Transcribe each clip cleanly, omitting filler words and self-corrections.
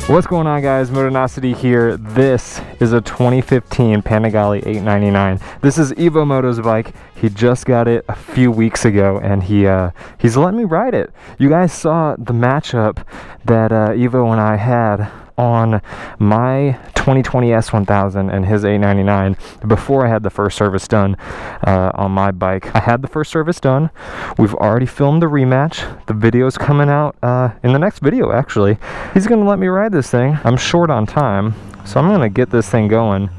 What's going on, guys? Motonosity here. This is a 2015 Panigale 899. This is Evo Moto's bike. He just got it a few weeks ago, and he's letting me ride it. You guys saw the matchup that Evo and I had on my 2020 S1000 and his 899 before I had the first service done on my bike. I had the first service done. We've already filmed the rematch. The video's coming out in the next video, actually. He's gonna let me ride this thing. I'm short on time, so I'm gonna get this thing going.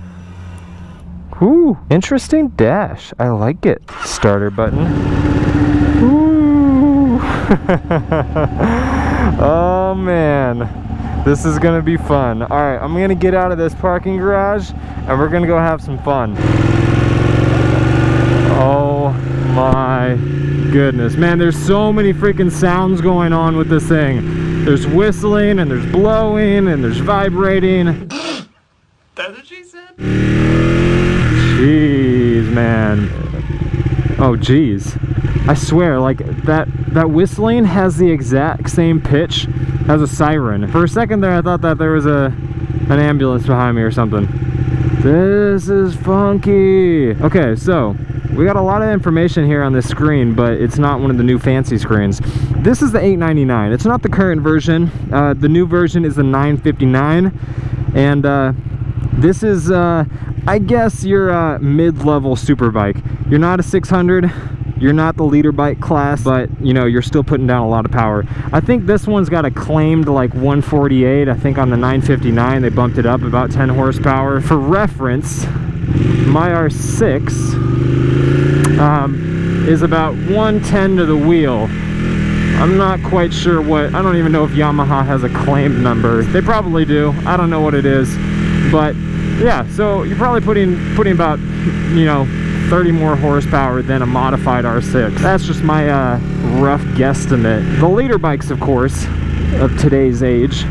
Ooh, interesting dash. I like it. Starter button. Ooh. Oh man. This is gonna be fun. All right, I'm gonna get out of this parking garage and we're gonna go have some fun. Oh my goodness. Man, there's so many freaking sounds going on with this thing. There's whistling and there's blowing and there's vibrating. That's what she said? Jeez, man. Oh, jeez. I swear, like, that whistling has the exact same pitch as a siren. For a second there, I thought that there was an ambulance behind me or something. This is funky. Okay, so we got a lot of information here on this screen, but it's not one of the new fancy screens. This is the 899. It's not the current version. The new version is the 959, and this is, I guess, your mid-level super bike. You're not a 600. You're not the leader bike class, but you know, you're still putting down a lot of power. I think this one's got a claimed like 148. I think on the 959 they bumped it up about 10 horsepower. For reference, my R6 is about 110 to the wheel. I'm not quite sure what, I don't even know if Yamaha has a claimed number. They probably do. I don't know what it is, but yeah, so you're probably putting about, you know, 30 more horsepower than a modified R6. That's just my rough guesstimate. The leader bikes, of course, of today's age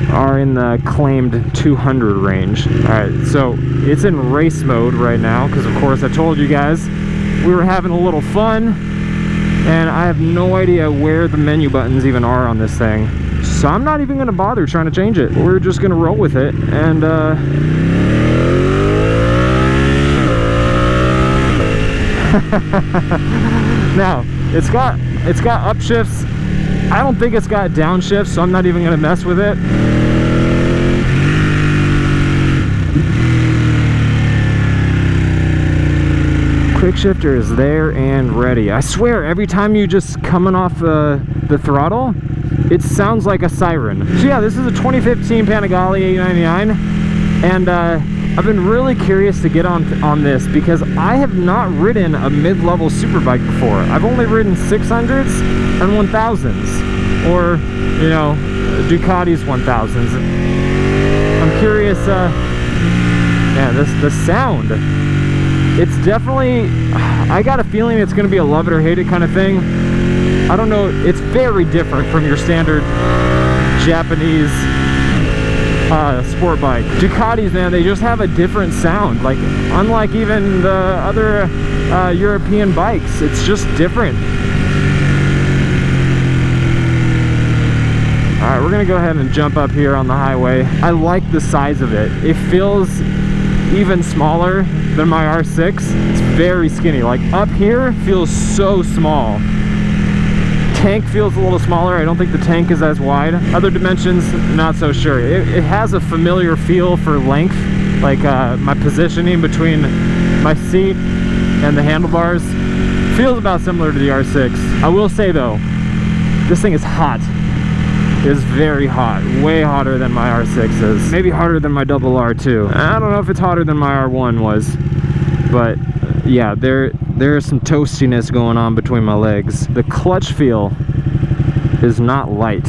are in the claimed 200 range. All right, so it's in race mode right now because, of course, I told you guys we were having a little fun, and I have no idea where the menu buttons even are on this thing. So I'm not even gonna bother trying to change it. We're just gonna roll with it, and now it's got upshifts. I don't think it's got downshifts, so I'm not even gonna mess with it. Quick shifter is there and ready. I swear, every time you just coming off the throttle, it sounds like a siren. So yeah, this is a 2015 Panigale 899, and I've been really curious to get on this because I have not ridden a mid-level superbike before. I've only ridden 600s and 1000s, or, you know, Ducati's 1000s. I'm curious, yeah, the sound. It's definitely, I got a feeling it's gonna be a love it or hate it kind of thing. I don't know, it's very different from your standard Japanese sport bike. Ducatis, man, they just have a different sound. Like, unlike even the other European bikes, it's just different. All right, we're gonna go ahead and jump up here on the highway. I like the size of it. It feels even smaller than my R6. It's very skinny. Like, up here feels so small. Tank feels a little smaller. I don't think the tank is as wide. Other dimensions, not so sure. It has a familiar feel for length, like my positioning between my seat and the handlebars feels about similar to the R6. I will say though, this thing is hot. It is very hot, way hotter than my R6 is. Maybe hotter than my double R too. I don't know if it's hotter than my R1 was, but yeah, there is some toastiness going on between my legs. The clutch feel is not light.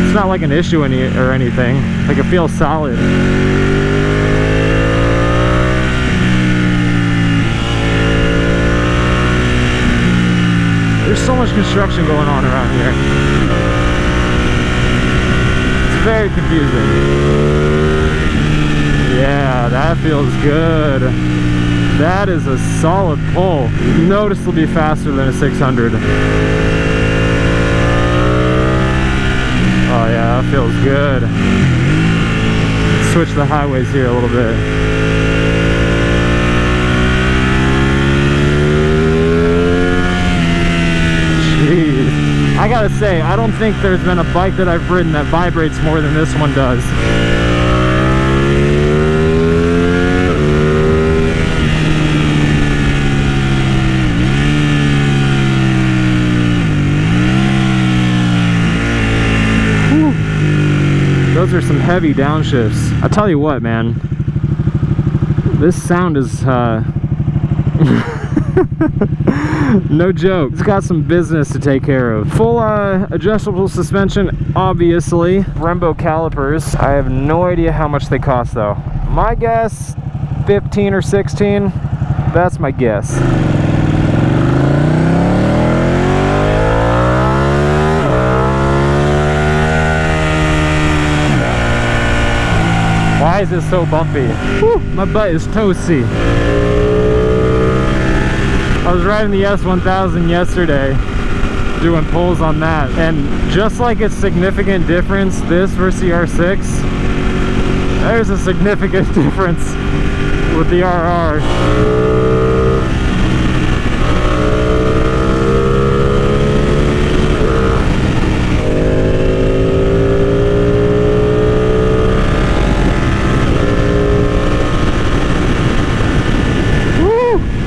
It's not like an issue or anything. Like, it feels solid. There's so much construction going on around here. It's very confusing. Yeah, that feels good. That is a solid pull. Noticeably faster than a 600. Oh yeah, that feels good. Switch the highways here a little bit. Jeez. I gotta say, I don't think there's been a bike that I've ridden that vibrates more than this one does. Those are some heavy downshifts. I tell you what, man, this sound is no joke. It's got some business to take care of. Full adjustable suspension, obviously. Brembo calipers. I have no idea how much they cost though. My guess, 15 or 16. That's my guess. Why is it so bumpy? Whew, my butt is toasty. I was riding the S1000 yesterday, doing pulls on that, and just like it's significant difference, this versus the R6, there's a significant difference with the RR.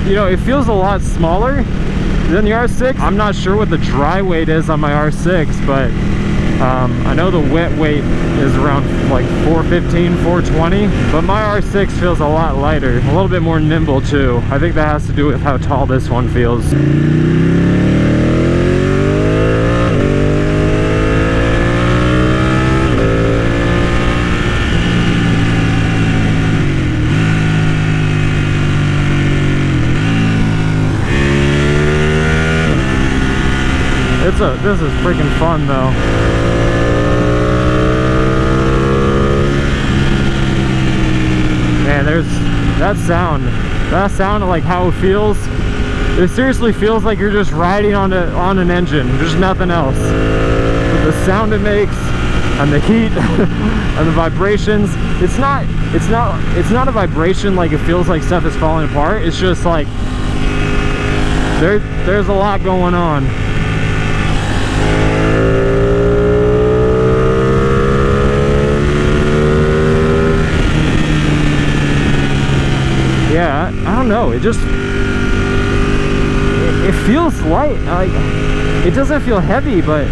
You know, it feels a lot smaller than the R6. I'm not sure what the dry weight is on my R6, but I know the wet weight is around like 415, 420, but my R6 feels a lot lighter, a little bit more nimble too. I think that has to do with how tall this one feels. This is freaking fun though. Man, there's that sound of like how it feels. It seriously feels like you're just riding on an engine. There's nothing else. But the sound it makes and the heat and the vibrations. It's not a vibration like it feels like stuff is falling apart. It's just like there's a lot going on. Yeah, I don't know, it feels light. Like, it doesn't feel heavy, but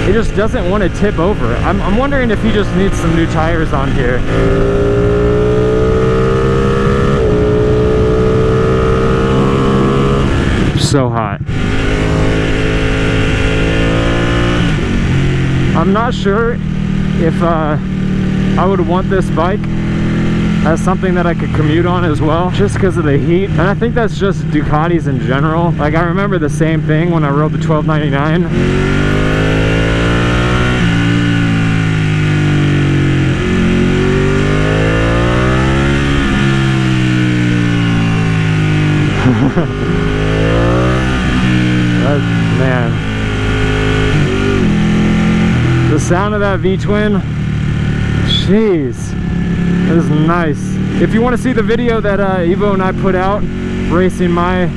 it just doesn't want to tip over. I'm wondering if he just needs some new tires on here. So hot. I'm not sure if I would want this bike as something that I could commute on as well, just because of the heat. And I think that's just Ducatis in general. Like, I remember the same thing when I rode the 1299. Man, the sound of that V-twin, jeez. It is nice. If you want to see the video that Evo and I put out racing my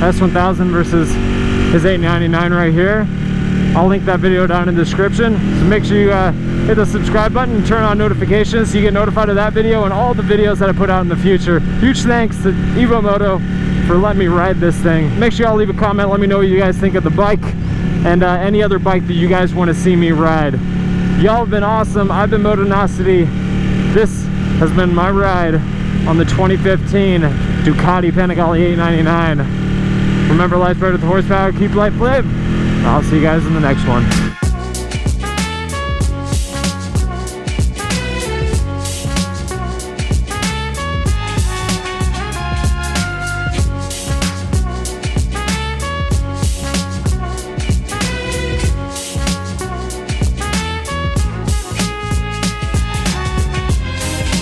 S1000 versus his 899 right here, I'll link that video down in the description. So make sure you hit the subscribe button and turn on notifications so you get notified of that video and all the videos that I put out in the future. Huge thanks to Evo Moto for letting me ride this thing. Make sure y'all leave a comment, let me know what you guys think of the bike and any other bike that you guys want to see me ride. Y'all have been awesome. I've been Motonosity. This has been my ride on the 2015 Ducati Panigale 899. Remember, life's better with horsepower. Keep life live. I'll see you guys in the next one.